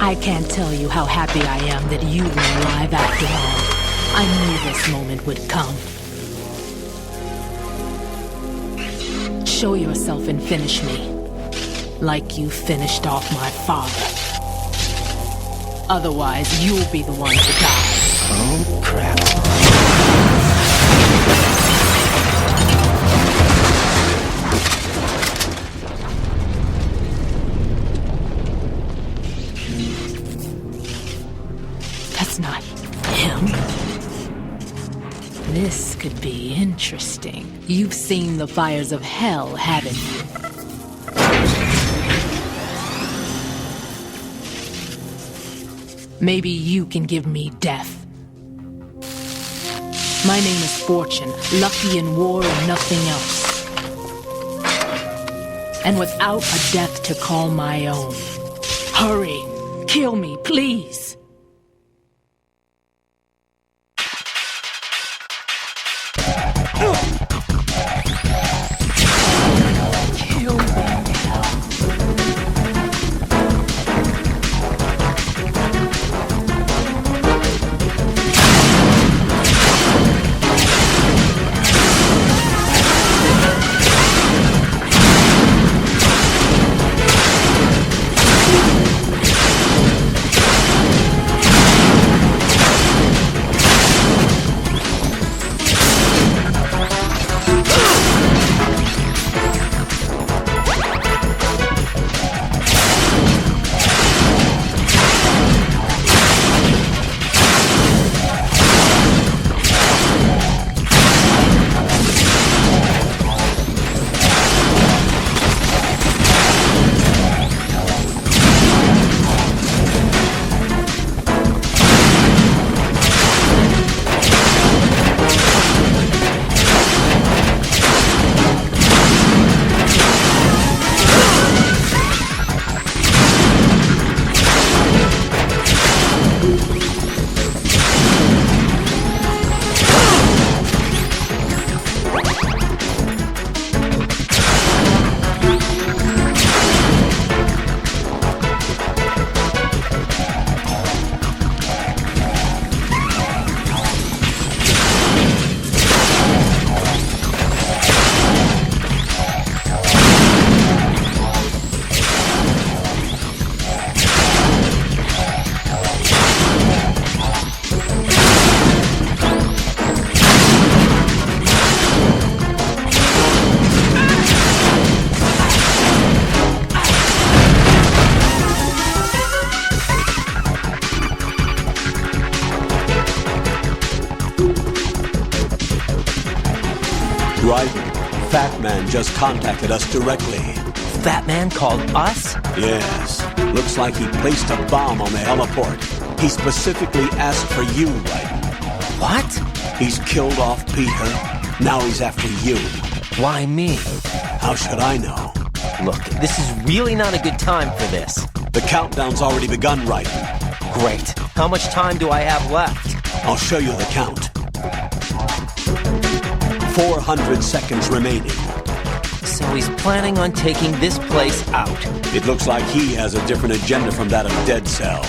I can't tell you how happy I am that you were alive after all. I knew this moment would come. Show yourself and finish me, like you finished off my father. Otherwise, you'll be the one to die. Oh, crap. That's not him. This could be interesting. You've seen the fires of hell, haven't you? Maybe you can give me death. My name is Fortune, lucky in war and nothing else. And without a death to call my own. Hurry, kill me, please. Right? Fat Man just contacted us directly. Fat Man called us? Yes. Looks like he placed a bomb on the heliport. He specifically asked for you, right? What? He's killed off Peter. Now he's after you. Why me? How should I know? Look, this is really not a good time for this. The countdown's already begun, right? Great. How much time do I have left? I'll show you the count. 400 seconds remaining. So he's planning on taking this place out. It looks like he has a different agenda from that of Dead Cell.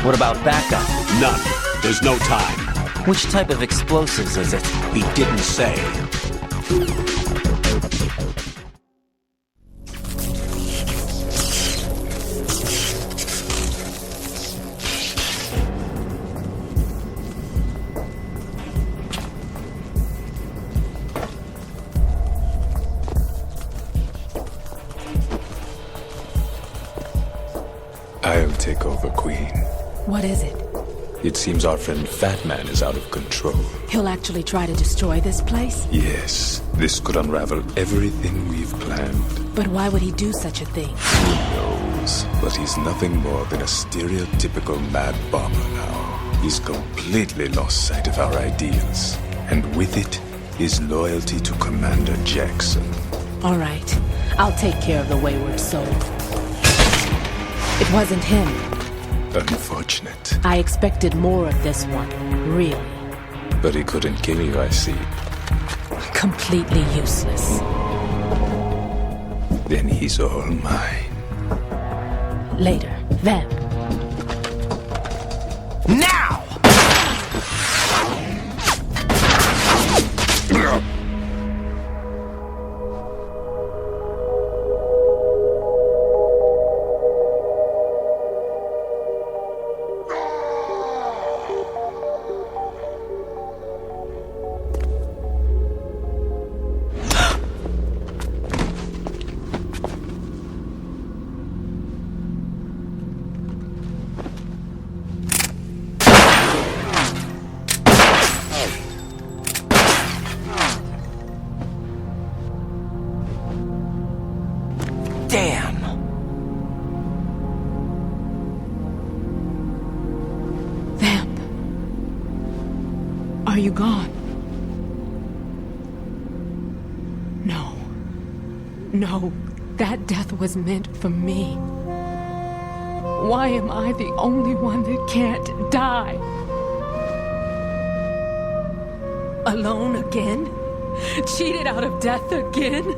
What about backup? None. There's no time. Which type of explosives is it? He didn't say. I'll take over, Queen. What is it? It seems our friend Fat Man is out of control. He'll actually try to destroy this place? Yes, this could unravel everything we've planned. But why would he do such a thing? Who knows? But he's nothing more than a stereotypical mad bomber now. He's completely lost sight of our ideals. And with it, his loyalty to Commander Jackson. All right. I'll take care of the wayward soul. It wasn't him. Unfortunate. I expected more of this one, really. But he couldn't kill you, I see. Completely useless. Then he's all mine. Later, then. Now! Damn! Vamp. Are you gone? No. No, that death was meant for me. Why am I the only one that can't die? Alone again? Cheated out of death again?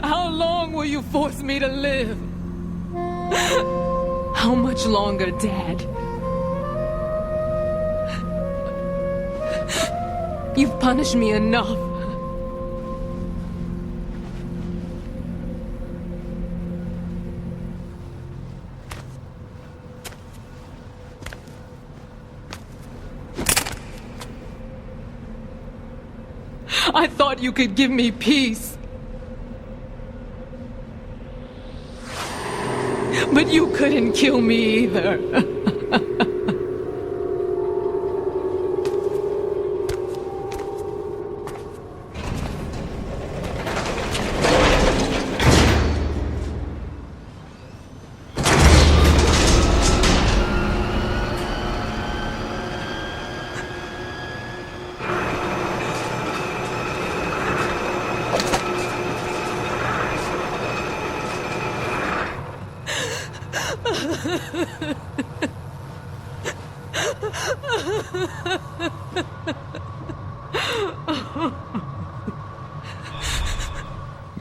How long will you force me to live? How much longer, Dad? You've punished me enough. I thought you could give me peace. But you couldn't kill me either.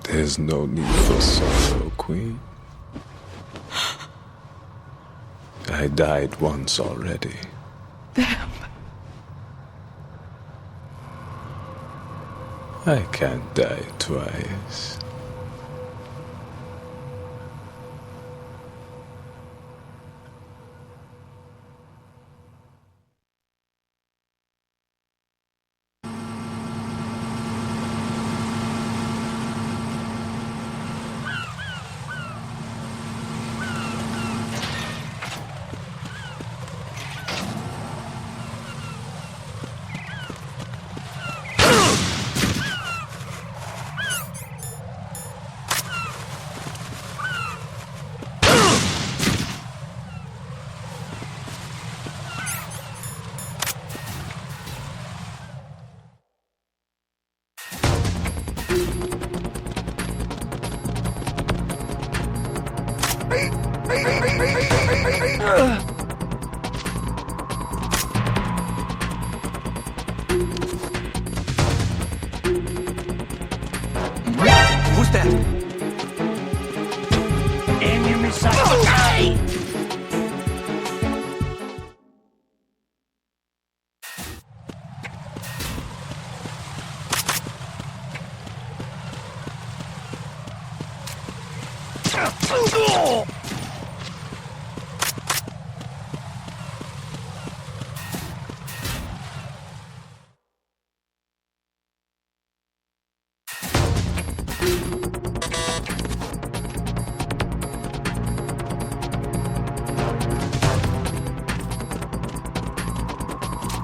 There's no need for sorrow, Queen. I died once already. I can't die twice. Who's that? Enemy sight.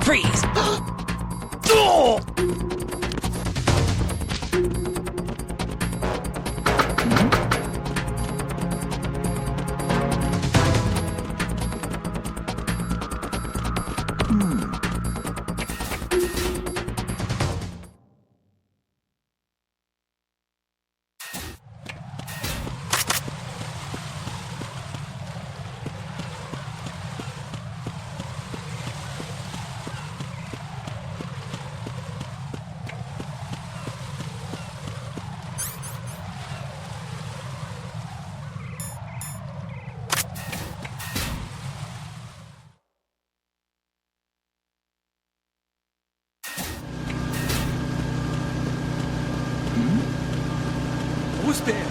Freeze! almost there.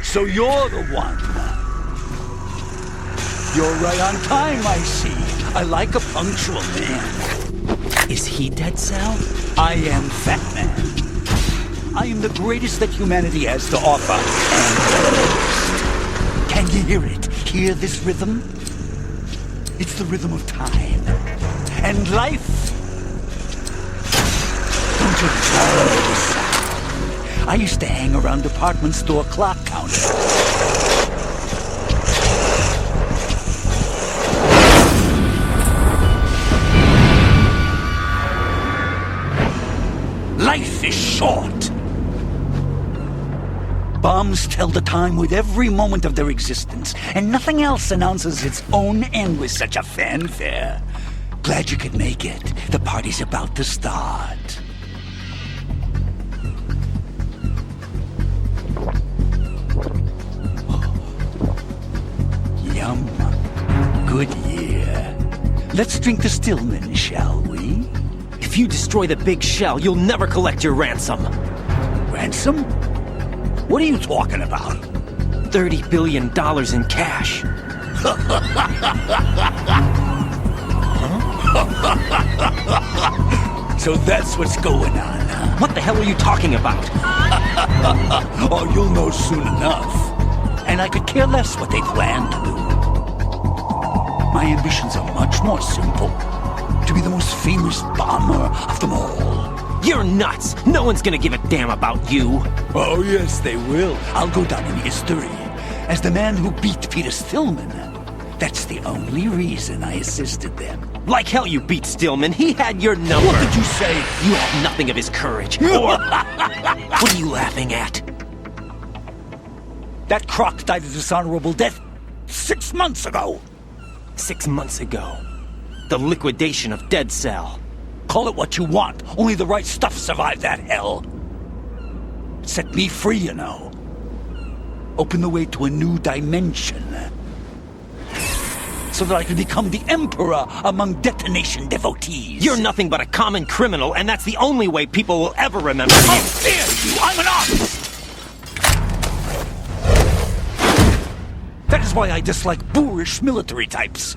So you're the one. You're right on time, I see. I like a punctual man. Is he Dead Cell? I am Fat Man. I am the greatest that humanity has to offer, and can you hear it? Hear this rhythm? It's the rhythm of time. And life. Don't you love this sound? I used to hang around department store clock counters. Life is short. Bombs tell the time with every moment of their existence, and nothing else announces its own end with such a fanfare. Glad you could make it. The party's about to start. Yum. Good year. Let's drink the Stillman, shall we? If you destroy the big shell, you'll never collect your ransom. Ransom? What are you talking about? $30 billion in cash. So that's what's going on, huh? What the hell are you talking about? Oh, you'll know soon enough. And I could care less what they plan to do. My ambitions are much more simple. To be the most famous bomber of them all. You're nuts! No one's gonna give a damn about you. Oh, yes, they will. I'll go down in history as the man who beat Peter Stillman. That's the only reason I assisted them. Like hell you beat Stillman. He had your number. What did you say? You have nothing of his courage. Or... What are you laughing at? That croc died a dishonorable death 6 months ago. 6 months ago. The liquidation of Dead Cell. Call it what you want. Only the right stuff survived that hell. It set me free, you know. Opened the way to a new dimension. So that I could become the emperor among detonation devotees. You're nothing but a common criminal, and that's the only way people will ever remember you. How dare you! I'm an artist! That is why I dislike boorish military types.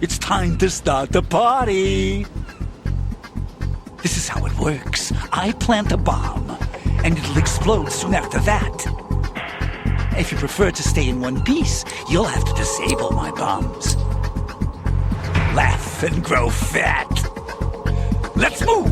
It's time to start the party. This is how it works. I plant a bomb, and it'll explode soon after that. If you prefer to stay in one piece, you'll have to disable my bombs. Laugh and grow fat. Let's move!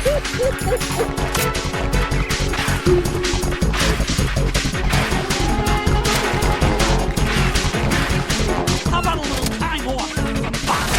How about a little time off from the bomb?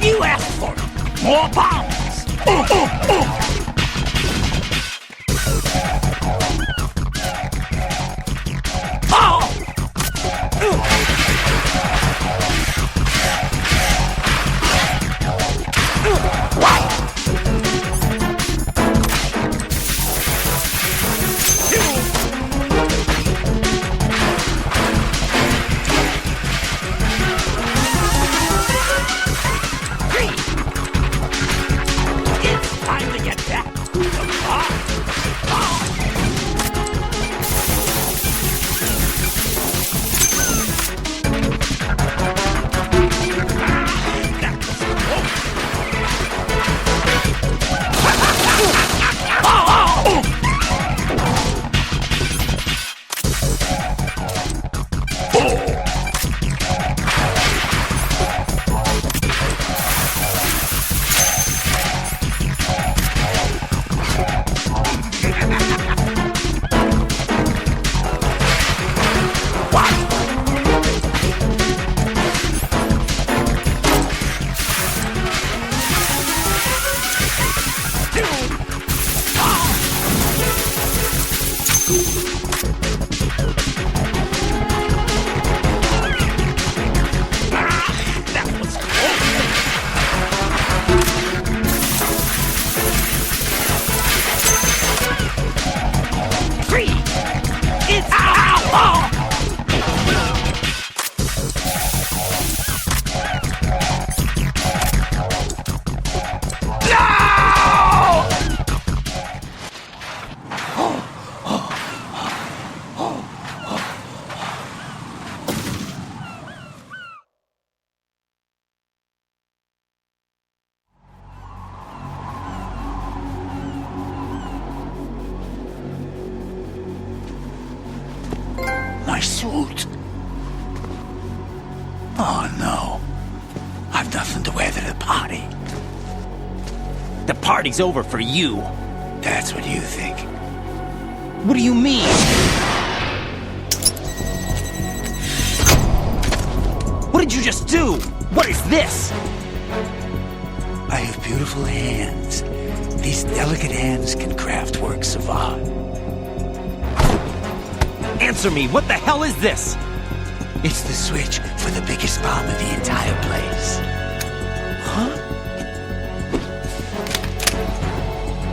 You asked for it. More bombs. It's time to get back to the bomb. My suit. Oh no. I've nothing to wear to the party. The party's over for you. That's what you think. What do you mean? What did you just do? What is this? I have beautiful hands. These delicate hands can craft works of art. Answer me, what the hell is this? It's the switch for the biggest bomb in the entire place. Huh?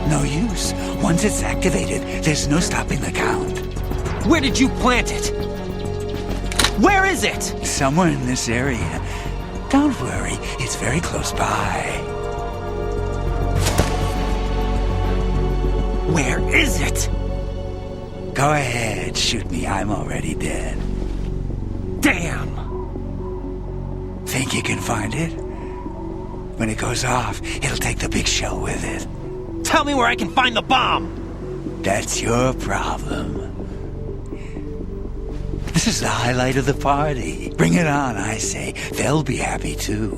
No use. Once it's activated, there's no stopping the count. Where did you plant it? Where is it? Somewhere in this area. Don't worry, it's very close by. Where is it? Go ahead, shoot me. I'm already dead. Damn! Think you can find it? When it goes off, it'll take the big show with it. Tell me where I can find the bomb! That's your problem. This is the highlight of the party. Bring it on, I say. They'll be happy too.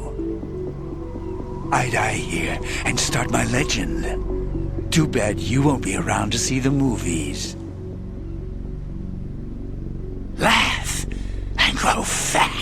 I die here and start my legend. Too bad you won't be around to see the movies. Laugh and grow fat.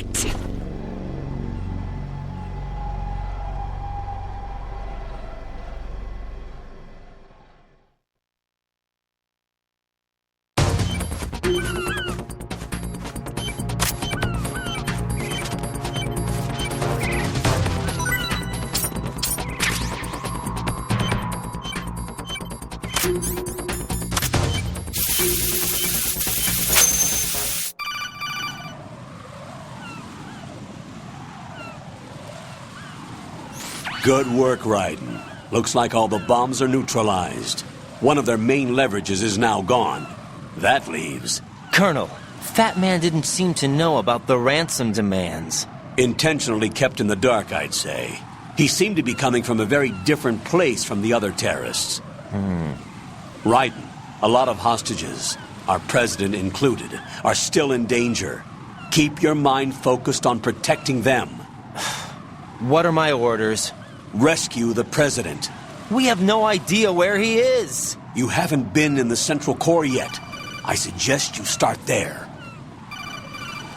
Good work, Raiden. Looks like all the bombs are neutralized. One of their main leverages is now gone. That leaves... Colonel, Fat Man didn't seem to know about the ransom demands. Intentionally kept in the dark, I'd say. He seemed to be coming from a very different place from the other terrorists. Raiden, a lot of hostages, our president included, are still in danger. Keep your mind focused on protecting them. What are my orders? Rescue the president. We have no idea where he is. You haven't been in the Central Core yet. I suggest you start there.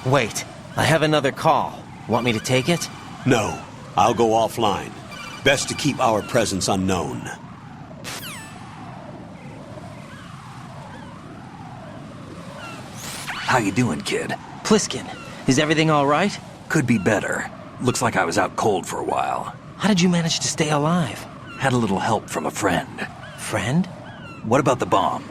Wait, I have another call. Want me to take it? No, I'll go offline. Best to keep our presence unknown. How you doing, kid? Pliskin, is everything all right? Could be better. Looks like I was out cold for a while. How did you manage to stay alive? Had a little help from a friend. Friend? What about the bomb?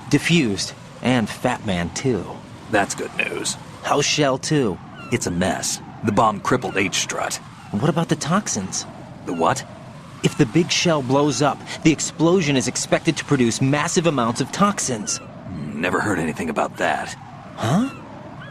Diffused. And Fat Man, too. That's good news. How's Shell, too? It's a mess. The bomb crippled H-Strut. What about the toxins? The what? If the big shell blows up, the explosion is expected to produce massive amounts of toxins. Never heard anything about that. Huh?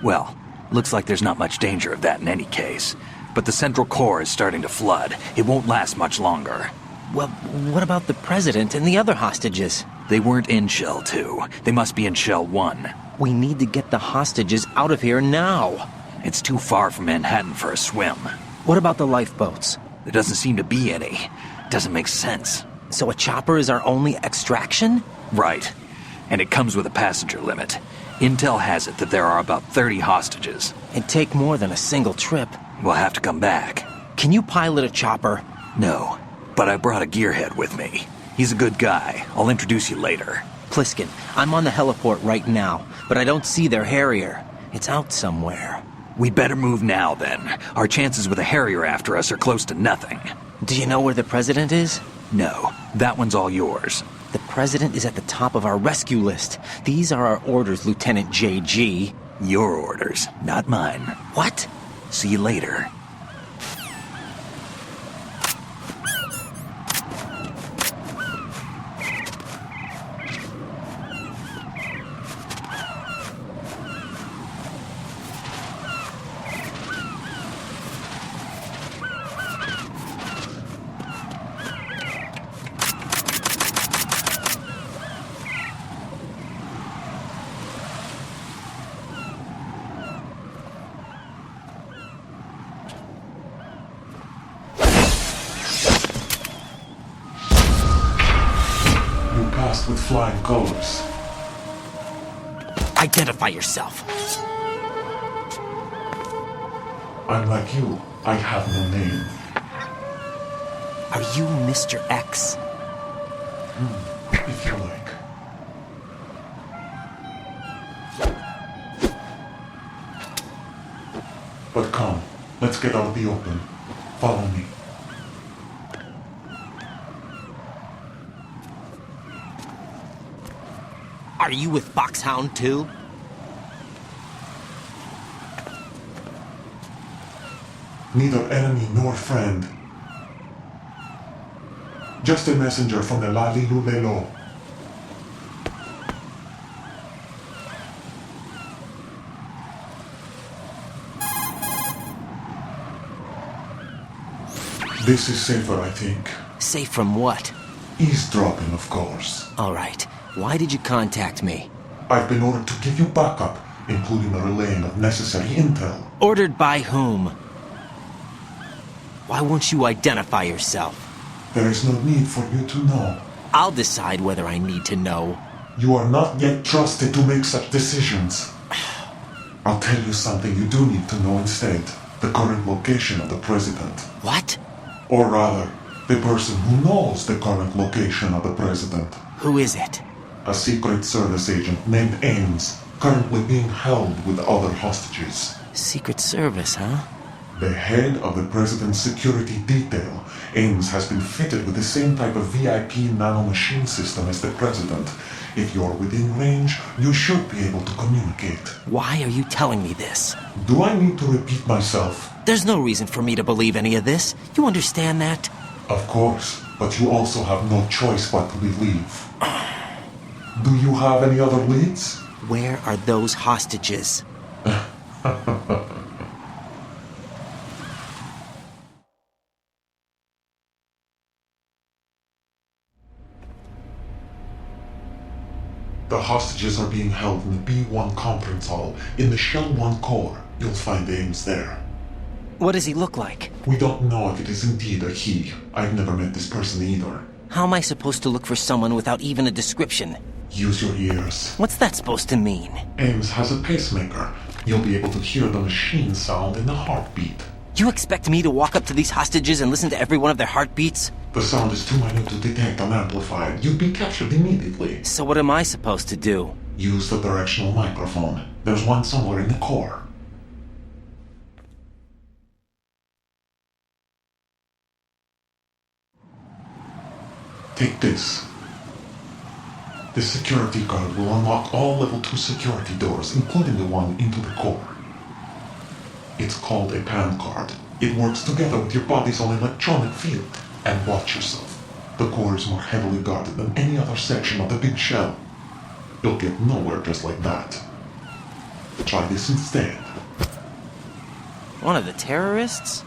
Well, looks like there's not much danger of that in any case. But the Central Core is starting to flood. It won't last much longer. Well, what about the president and the other hostages? They weren't in Shell 2. They must be in Shell 1. We need to get the hostages out of here now. It's too far from Manhattan for a swim. What about the lifeboats? There doesn't seem to be any. Doesn't make sense. So a chopper is our only extraction? Right. And it comes with a passenger limit. Intel has it that there are about 30 hostages. It'd take more than a single trip. We'll have to come back. Can you pilot a chopper? No, but I brought a gearhead with me. He's a good guy. I'll introduce you later. Pliskin, I'm on the heliport right now, but I don't see their Harrier. It's out somewhere. We better move now, then. Our chances with a Harrier after us are close to nothing. Do you know where the president is? No, that one's all yours. The president is at the top of our rescue list. These are our orders, Lieutenant JG. Your orders, not mine. What? See you later. With flying colors. Identify yourself. I'm like you. I have no name. Are you Mr. X? If you like. But come, let's get out the open. Follow me. Are you with Foxhound too? Neither enemy nor friend. Just a messenger from the Lali Lulelo. This is safer, I think. Safe from what? Eavesdropping, of course. All right. Why did you contact me? I've been ordered to give you backup, including the relaying of necessary intel. Ordered by whom? Why won't you identify yourself? There is no need for you to know. I'll decide whether I need to know. You are not yet trusted to make such decisions. I'll tell you something you do need to know instead. The current location of the president. What? Or rather, the person who knows the current location of the president. Who is it? A Secret Service agent named Ames, currently being held with other hostages. Secret Service, huh? The head of the president's security detail, Ames, has been fitted with the same type of VIP nanomachine system as the president. If you're within range, you should be able to communicate. Why are you telling me this? Do I need to repeat myself? There's no reason for me to believe any of this. You understand that? Of course, but you also have no choice but to believe. Do you have any other leads? Where are those hostages? The hostages are being held in the B1 conference hall in the Shell 1 core. You'll find Ames there. What does he look like? We don't know if it is indeed a he. I've never met this person either. How am I supposed to look for someone without even a description? Use your ears. What's that supposed to mean? Ames has a pacemaker. You'll be able to hear the machine sound in the heartbeat. You expect me to walk up to these hostages and listen to every one of their heartbeats? The sound is too minute to detect and amplify it. You'd be captured immediately. So what am I supposed to do? Use the directional microphone. There's one somewhere in the core. Take this. This security card will unlock all level 2 security doors, including the one into the core. It's called a PAN card. It works together with your body's own electronic field. And watch yourself. The core is more heavily guarded than any other section of the big shell. You'll get nowhere just like that. Try this instead. One of the terrorists?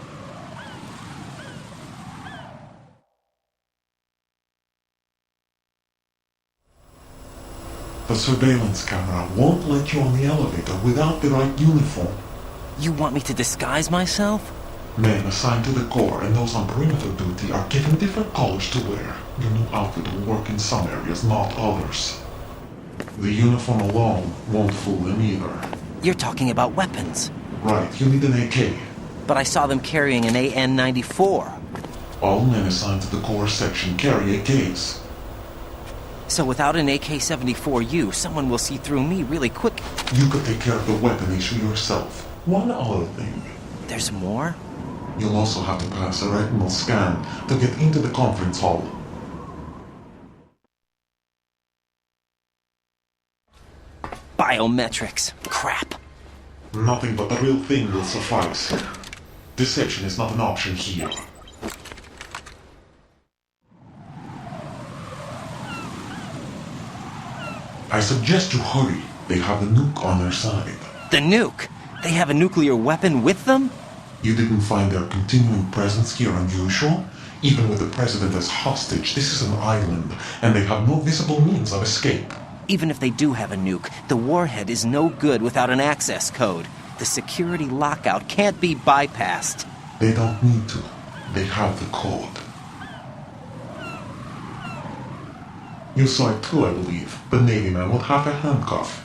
The surveillance camera won't let you on the elevator without the right uniform. You want me to disguise myself? Men assigned to the core and those on perimeter duty are given different colors to wear. Your new outfit will work in some areas, not others. The uniform alone won't fool them either. You're talking about weapons. Right, you need an AK. But I saw them carrying an AN-94. All men assigned to the core section carry AKs. So without an AK-74U, someone will see through me really quick. You could take care of the weapon issue yourself. One other thing. There's more? You'll also have to pass a retinal scan to get into the conference hall. Biometrics. Crap. Nothing but the real thing will suffice. Deception is not an option here. I suggest you hurry. They have the nuke on their side. The nuke? They have a nuclear weapon with them? You didn't find their continuing presence here unusual? Even with the president as hostage, this is an island, and they have no visible means of escape. Even if they do have a nuke, the warhead is no good without an access code. The security lockout can't be bypassed. They don't need to. They have the code. You saw it too, I believe. The Navy man with half a handcuff.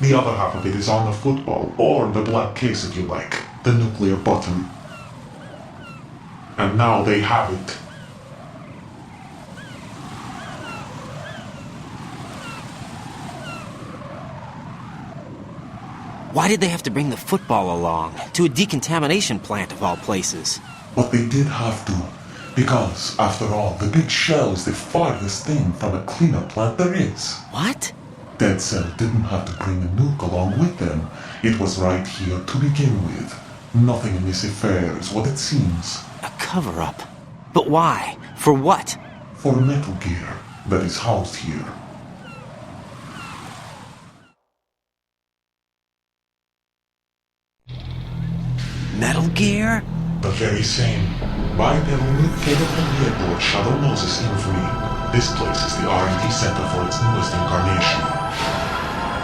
The other half of it is on the football, or the black case if you like. The nuclear button. And now they have it. Why did they have to bring the football along? To a decontamination plant of all places. But they did have to. Because, after all, the big shell is the farthest thing from a cleanup plant there is. What? Dead Cell didn't have to bring a nuke along with them. It was right here to begin with. Nothing in this affair is what it seems. A cover-up? But why? For what? For Metal Gear that is housed here. Metal Gear? The very same. Bipedal nuke came from the airport Shadow Moses infamy. This place is the R&D center for its newest incarnation.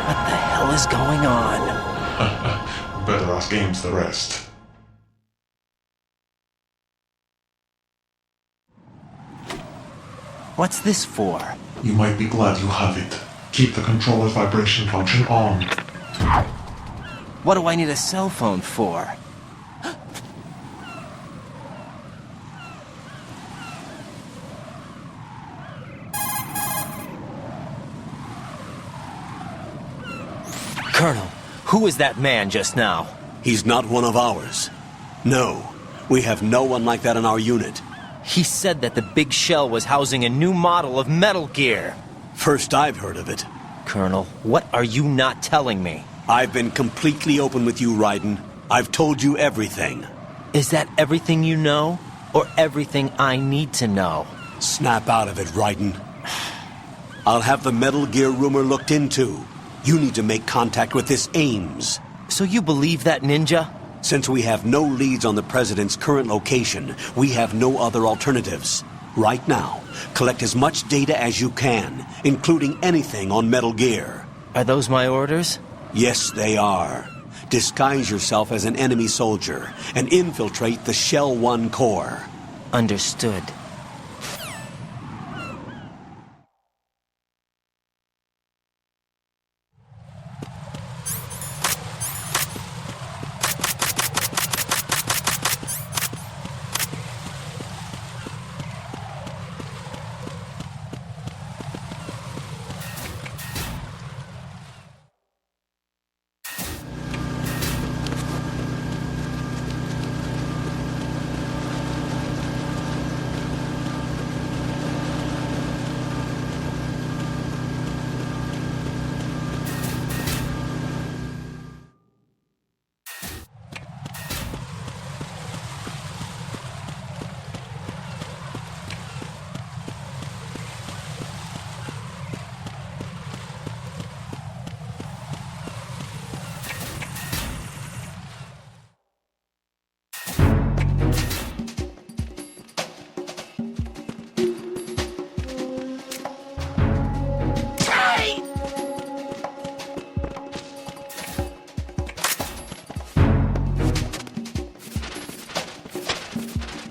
What the hell is going on? Better ask Ames the rest. What's this for? You might be glad you have it. Keep the controller's vibration function on. What do I need a cell phone for? Colonel, who is that man just now? He's not one of ours. No, we have no one like that in our unit. He said that the big shell was housing a new model of Metal Gear. First I've heard of it. Colonel, what are you not telling me? I've been completely open with you, Raiden. I've told you everything. Is that everything you know? Or everything I need to know? Snap out of it, Raiden. I'll have the Metal Gear rumor looked into. You need to make contact with this Ames. So you believe that ninja? Since we have no leads on the President's current location, we have no other alternatives. Right now, collect as much data as you can, including anything on Metal Gear. Are those my orders? Yes, they are. Disguise yourself as an enemy soldier and infiltrate the Shell 1 core. Understood.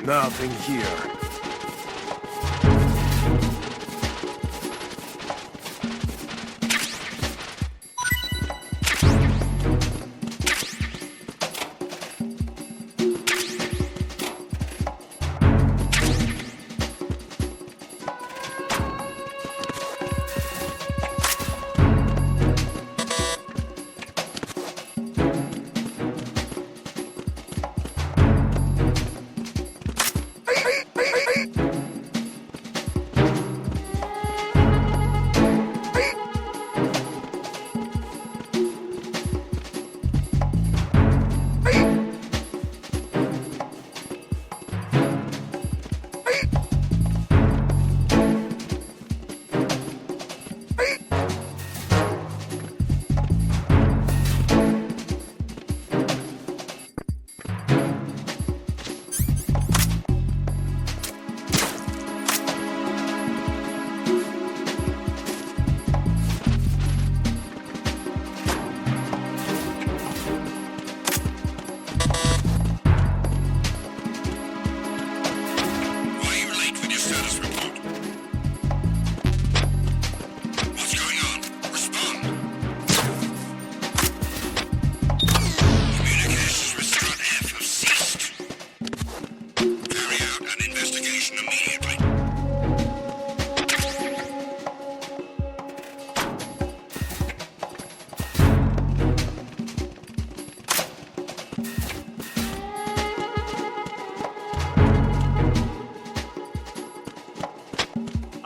Nothing here.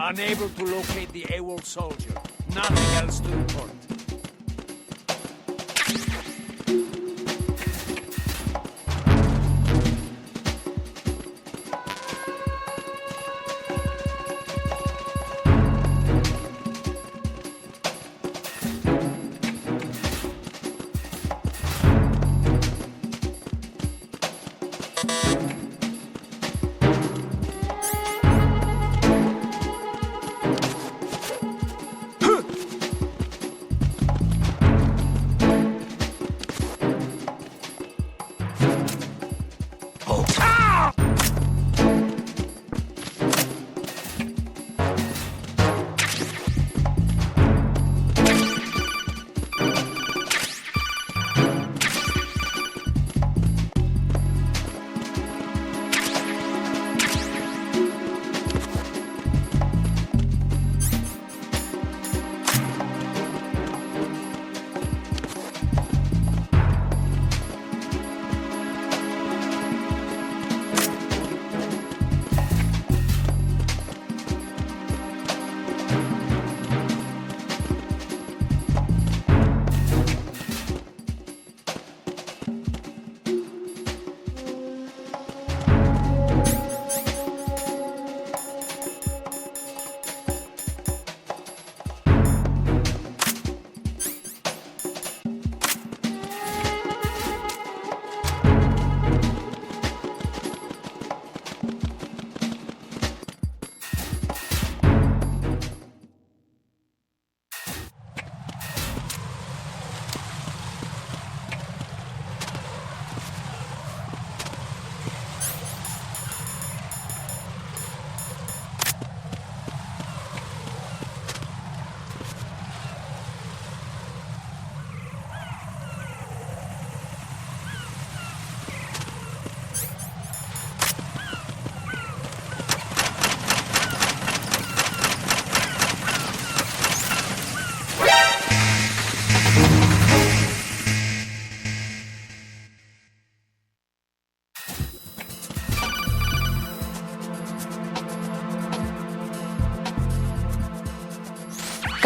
Unable to locate the AWOL soldier. Nothing else to report.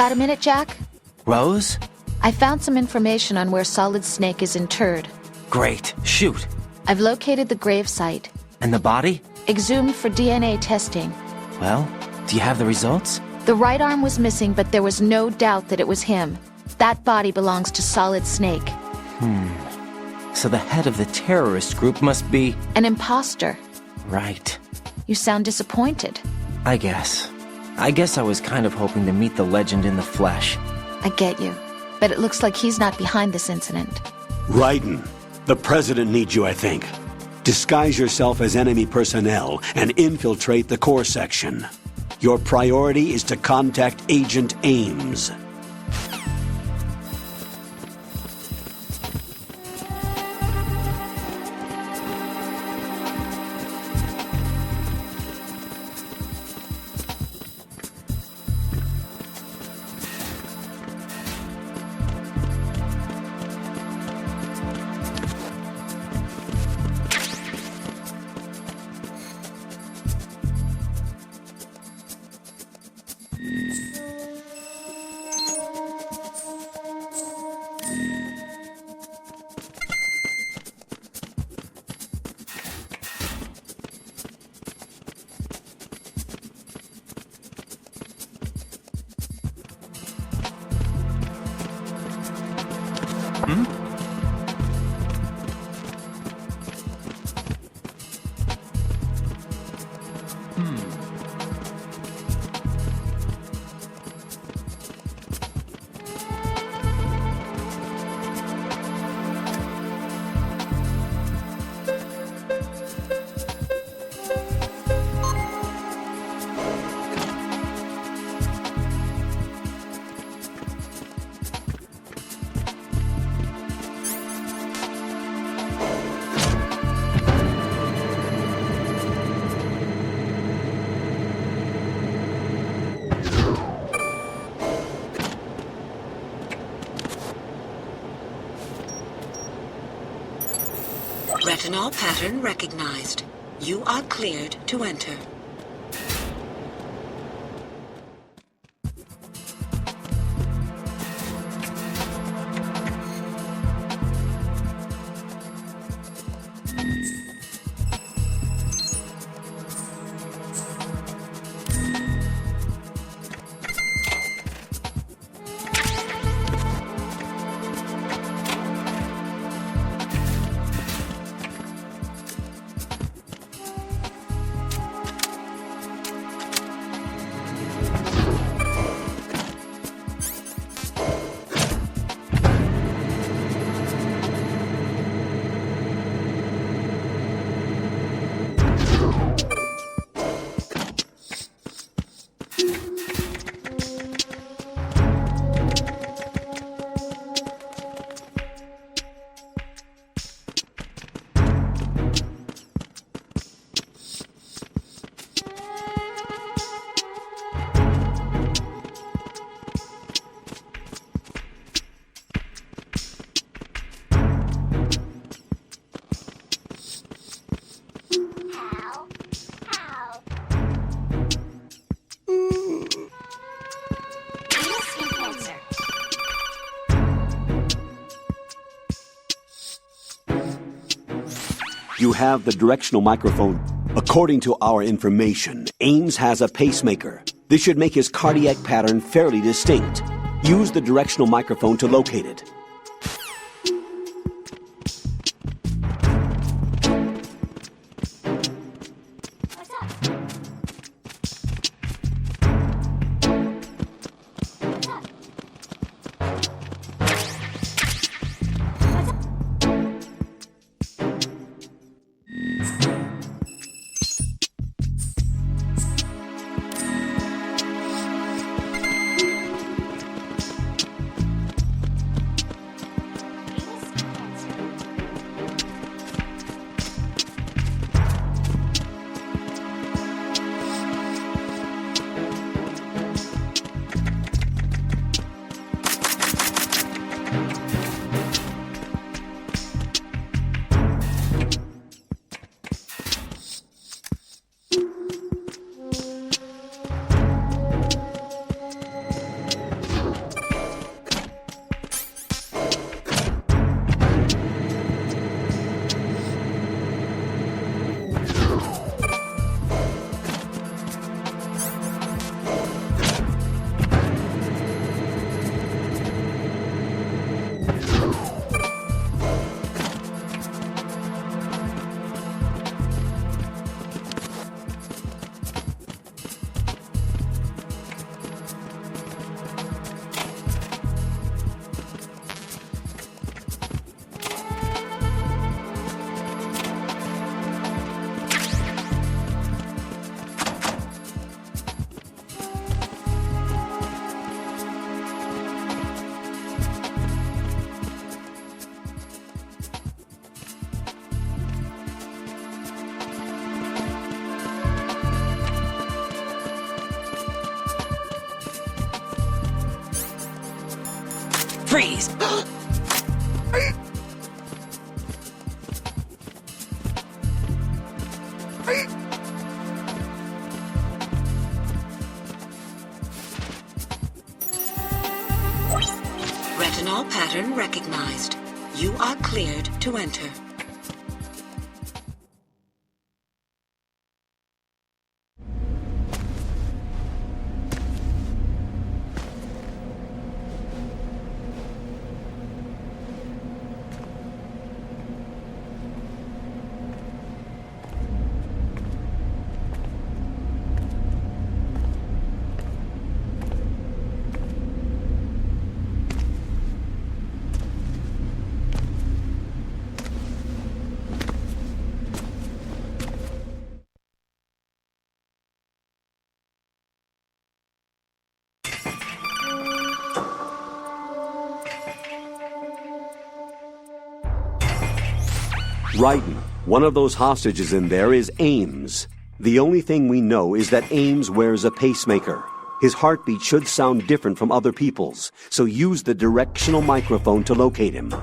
Got a minute, Jack? Rose? I found some information on where Solid Snake is interred. Great. Shoot. I've located the grave site. And the body? Exhumed for DNA testing. Well, do you have the results? The right arm was missing, but there was no doubt that it was him. That body belongs to Solid Snake. So the head of the terrorist group must be... An imposter. Right. You sound disappointed. I guess I was kind of hoping to meet the legend in the flesh. I get you. But it looks like he's not behind this incident. Raiden, the president needs you, I think. Disguise yourself as enemy personnel and infiltrate the core section. Your priority is to contact Agent Ames. Retinol pattern recognized. You are cleared to enter. You have the directional microphone. According to our information, Ames has a pacemaker. This should make his cardiac pattern fairly distinct. Use the directional microphone to locate it. Freeze! Retinol pattern recognized. You are cleared to enter. Raiden, one of those hostages in there is Ames. The only thing we know is that Ames wears a pacemaker. His heartbeat should sound different from other people's, so use the directional microphone to locate him.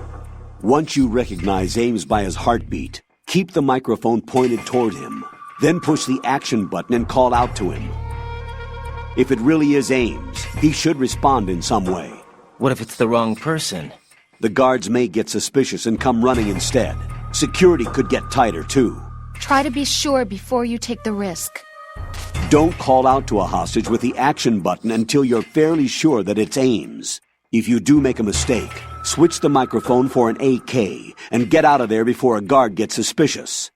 Once you recognize Ames by his heartbeat, keep the microphone pointed toward him. Then push the action button and call out to him. If it really is Ames, he should respond in some way. What if it's the wrong person? The guards may get suspicious and come running instead. Security could get tighter, too. Try to be sure before you take the risk. Don't call out to a hostage with the action button until you're fairly sure that it's Ames. If you do make a mistake, switch the microphone for an AK and get out of there before a guard gets suspicious.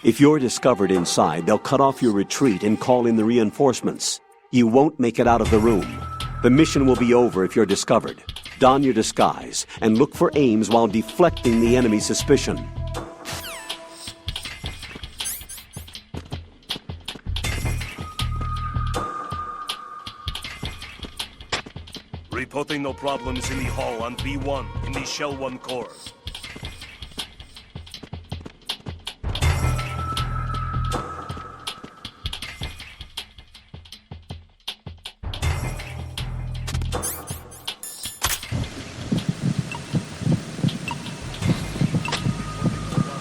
If you're discovered inside, they'll cut off your retreat and call in the reinforcements. You won't make it out of the room. The mission will be over if you're discovered. Don your disguise and look for Ames while deflecting the enemy's suspicion. Reporting no problems in the hall on B1 in the Shell 1 core.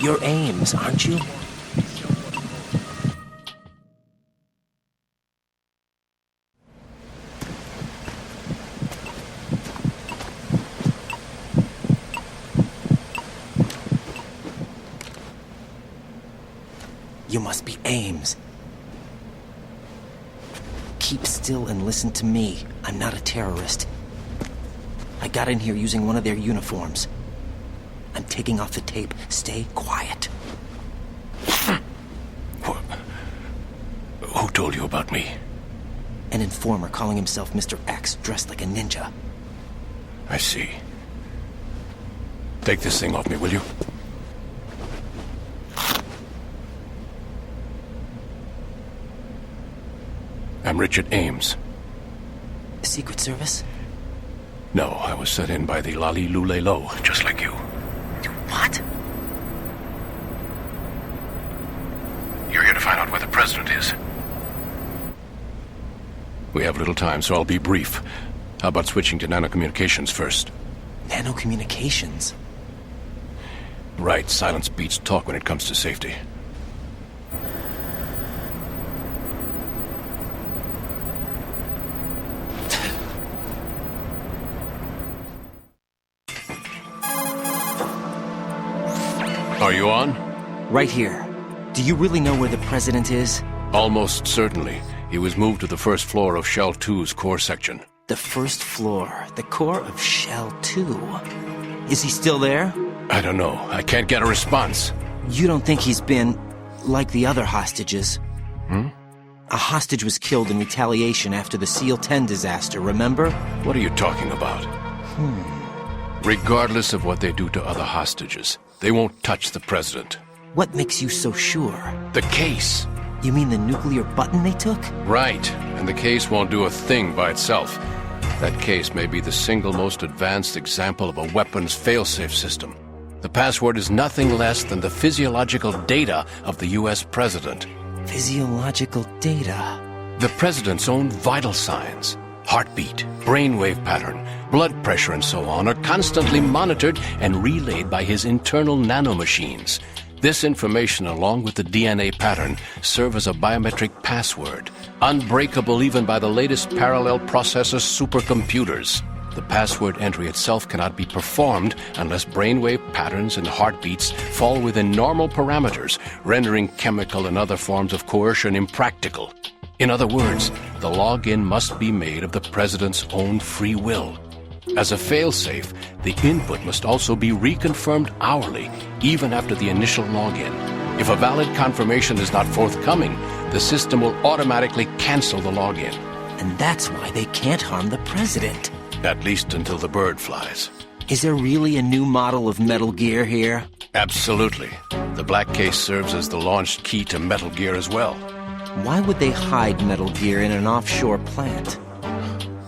You're Ames, aren't you? You must be Ames. Keep still and listen to me. I'm not a terrorist. I got in here using one of their uniforms. I'm taking off the tape. Stay quiet. Who told you about me? An informer calling himself Mr. X, dressed like a ninja. I see. Take this thing off me, will you? I'm Richard Ames. Secret Service? No, I was sent in by the Lali Lule Lo, just like you. What? You're here to find out where the president is. We have little time, so I'll be brief. How about switching to nanocommunications first? Nanocommunications? Right, silence beats talk when it comes to safety. Are you on? Right here. Do you really know where the president is? Almost certainly. He was moved to the first floor of Shell 2's core section. The first floor. The core of Shell 2. Is he still there? I don't know. I can't get a response. You don't think he's been like the other hostages? A hostage was killed in retaliation after the SEAL 10 disaster, remember? What are you talking about? Regardless of what they do to other hostages, they won't touch the president. What makes you so sure? The case. You mean the nuclear button they took? Right. And the case won't do a thing by itself. That case may be the single most advanced example of a weapons failsafe system. The password is nothing less than the physiological data of the U.S. president. Physiological data? The president's own vital signs. Heartbeat, brainwave pattern, blood pressure and so on are constantly monitored and relayed by his internal nanomachines. This information, along with the DNA pattern, serve as a biometric password, unbreakable even by the latest parallel processor supercomputers. The password entry itself cannot be performed unless brainwave patterns and heartbeats fall within normal parameters, rendering chemical and other forms of coercion impractical. In other words, the login must be made of the President's own free will. As a failsafe, the input must also be reconfirmed hourly, even after the initial login. If a valid confirmation is not forthcoming, the system will automatically cancel the login. And that's why they can't harm the President. At least until the bird flies. Is there really a new model of Metal Gear here? Absolutely. The black case serves as the launch key to Metal Gear as well. Why would they hide Metal Gear in an offshore plant?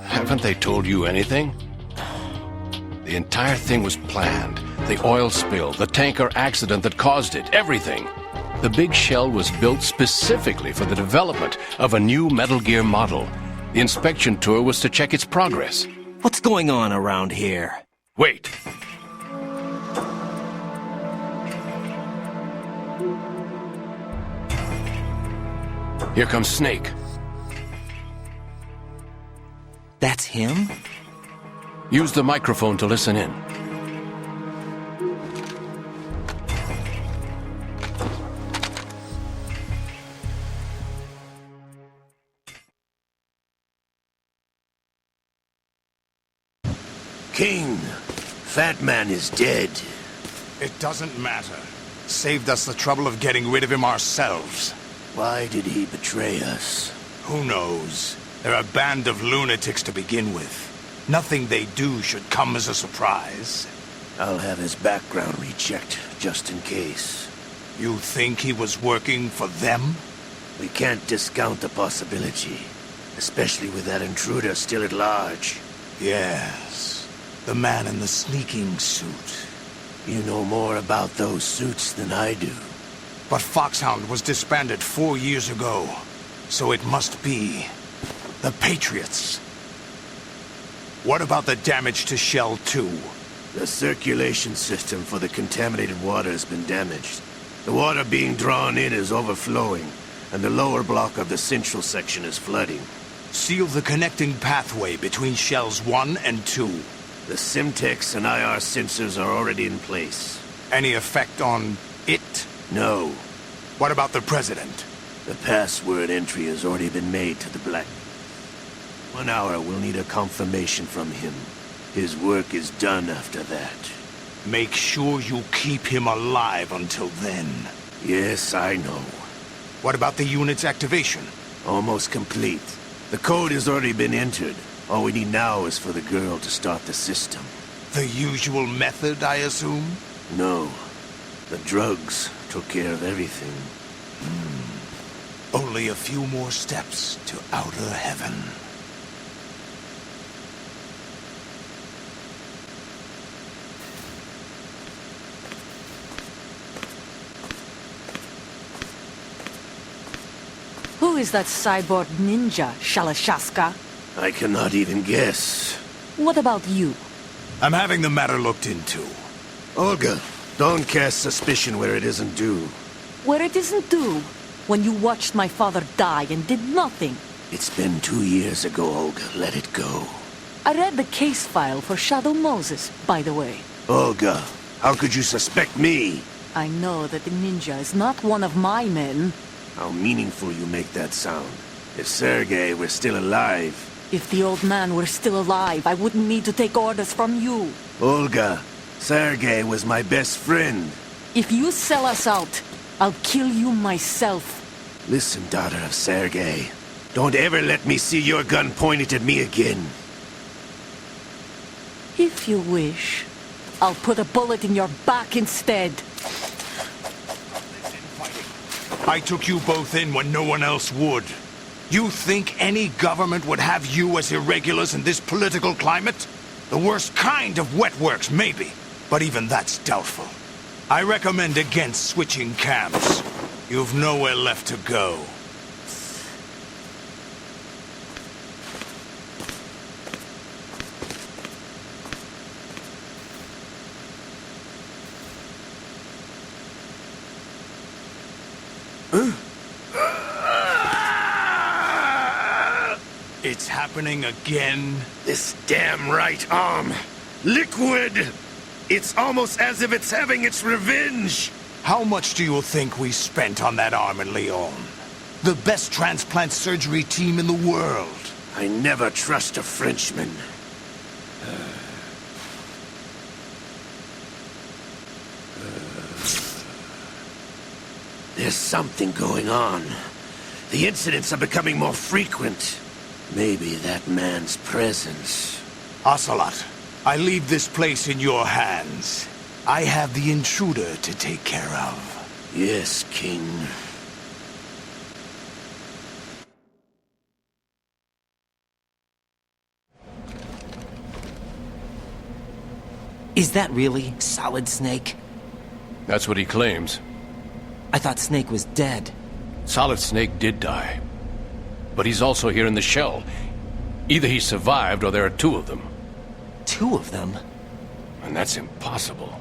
Haven't they told you anything? The entire thing was planned. The oil spill, the tanker accident that caused it, everything. The big shell was built specifically for the development of a new Metal Gear model. The inspection tour was to check its progress. What's going on around here? Wait. Here comes Snake. That's him? Use the microphone to listen in. King, Fat Man is dead. It doesn't matter. Saved us the trouble of getting rid of him ourselves. Why did he betray us? Who knows? They're a band of lunatics to begin with. Nothing they do should come as a surprise. I'll have his background rechecked, just in case. You think he was working for them? We can't discount the possibility. Especially with that intruder still at large. Yes. The man in the sneaking suit. You know more about those suits than I do. But Foxhound was disbanded 4 years ago. So it must be the Patriots. What about the damage to Shell 2? The circulation system for the contaminated water has been damaged. The water being drawn in is overflowing, and the lower block of the central section is flooding. Seal the connecting pathway between Shells 1 and 2. The Simtex and IR sensors are already in place. Any effect on it? No. What about the President? The password entry has already been made to the Black. 1 hour, we'll need a confirmation from him. His work is done after that. Make sure you keep him alive until then. Yes, I know. What about the unit's activation? Almost complete. The code has already been entered. All we need now is for the girl to start the system. The usual method, I assume? No. The drugs took care of everything. Only a few more steps to outer heaven. Who is that cyborg ninja, Shalashaska? I cannot even guess. What about you? I'm having the matter looked into. Olga, don't cast suspicion where it isn't due. Where it isn't due? When you watched my father die and did nothing. It's been 2 years ago, Olga. Let it go. I read the case file for Shadow Moses, by the way. Olga, how could you suspect me? I know that the ninja is not one of my men. How meaningful you make that sound. If Sergei were still alive... If the old man were still alive, I wouldn't need to take orders from you. Olga, Sergei was my best friend. If you sell us out, I'll kill you myself. Listen, daughter of Sergei. Don't ever let me see your gun pointed at me again. If you wish, I'll put a bullet in your back instead. I took you both in when no one else would. You think any government would have you as irregulars in this political climate? The worst kind of wet works, maybe. But even that's doubtful. I recommend against switching camps. You've nowhere left to go. happening again? This damn right arm. Liquid! It's almost as if it's having its revenge. How much do you think we spent on that arm in Lyon? The best transplant surgery team in the world. I never trust a Frenchman. There's something going on. The incidents are becoming more frequent. Maybe that man's presence. Ocelot, I leave this place in your hands. I have the intruder to take care of. Yes, King. Is that really Solid Snake? That's what he claims. I thought Snake was dead. Solid Snake did die. But he's also here in the shell. Either he survived or there are two of them. Two of them? And that's impossible.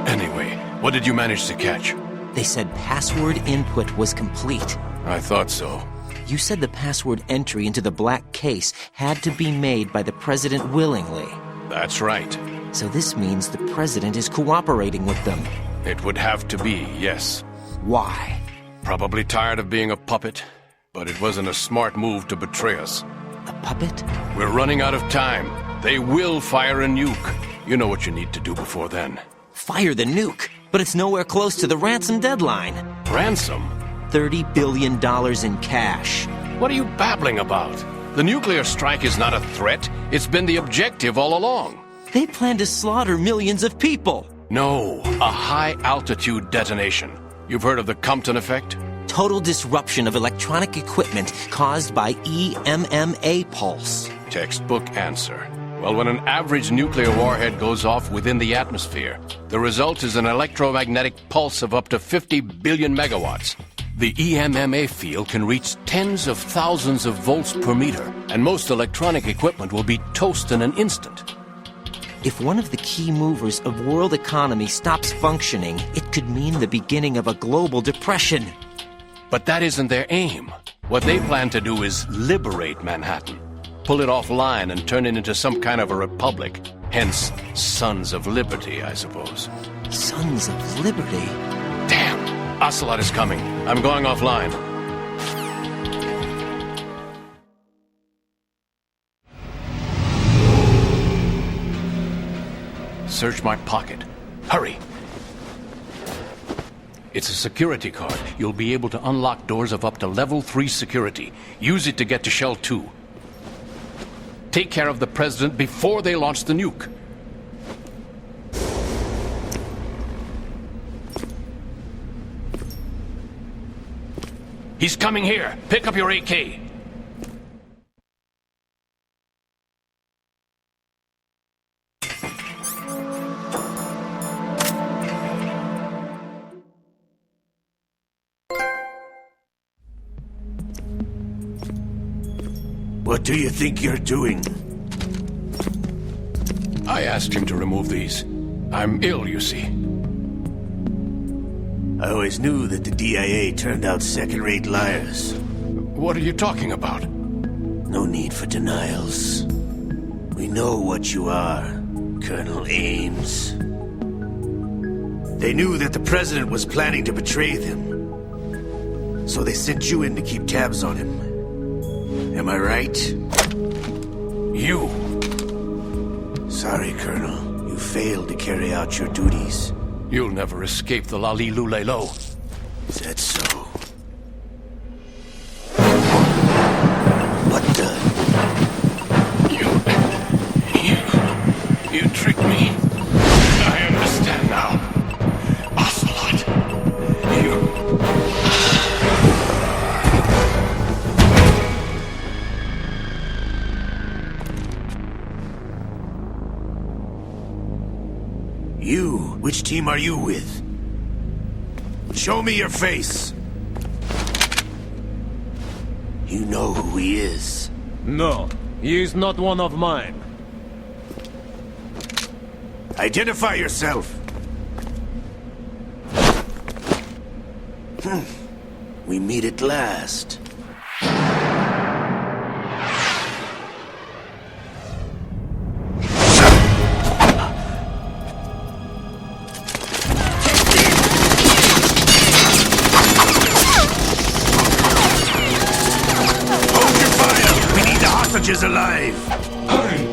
Anyway, what did you manage to catch? They said password input was complete. I thought so. You said the password entry into the black case had to be made by the President willingly. That's right. So this means the President is cooperating with them. It would have to be, yes. Why? Probably tired of being a puppet, but it wasn't a smart move to betray us. A puppet? We're running out of time. They will fire a nuke. You know what you need to do before then. Fire the nuke? But it's nowhere close to the ransom deadline. Ransom? $30 billion in cash. What are you babbling about? The nuclear strike is not a threat. It's been the objective all along. They plan to slaughter millions of people. No, a high-altitude detonation. You've heard of the Compton effect? Total disruption of electronic equipment caused by EMMA pulse. Textbook answer. Well, when an average nuclear warhead goes off within the atmosphere, the result is an electromagnetic pulse of up to 50 billion megawatts. The EMMA field can reach tens of thousands of volts per meter, and most electronic equipment will be toast in an instant. If one of the key movers of world economy stops functioning, it could mean the beginning of a global depression. But that isn't their aim. What they plan to do is liberate Manhattan. Pull it offline and turn it into some kind of a republic. Hence, Sons of Liberty, I suppose. Sons of Liberty? Damn! Ocelot is coming. I'm going offline. Search my pocket. Hurry! It's a security card. You'll be able to unlock doors of up to level 3 security. Use it to get to Shell 2. Take care of the President before they launch the nuke. He's coming here. Pick up your AK. What do you think you're doing? I asked him to remove these. I'm ill, you see. I always knew that the DIA turned out second-rate liars. What are you talking about? No need for denials. We know what you are, Colonel Ames. They knew that the President was planning to betray them. So they sent you in to keep tabs on him. Am I right? You. Sorry, Colonel. You failed to carry out your duties. You'll never escape the Lali-Lu-Lay-Lo. Is that so? What the? You tricked me. I understand now. Ocelot. You? Which team are you with? Show me your face. You know who he is. No, he is not one of mine. Identify yourself. We meet at last. Hold your fire! We need the hostages alive! Hurry!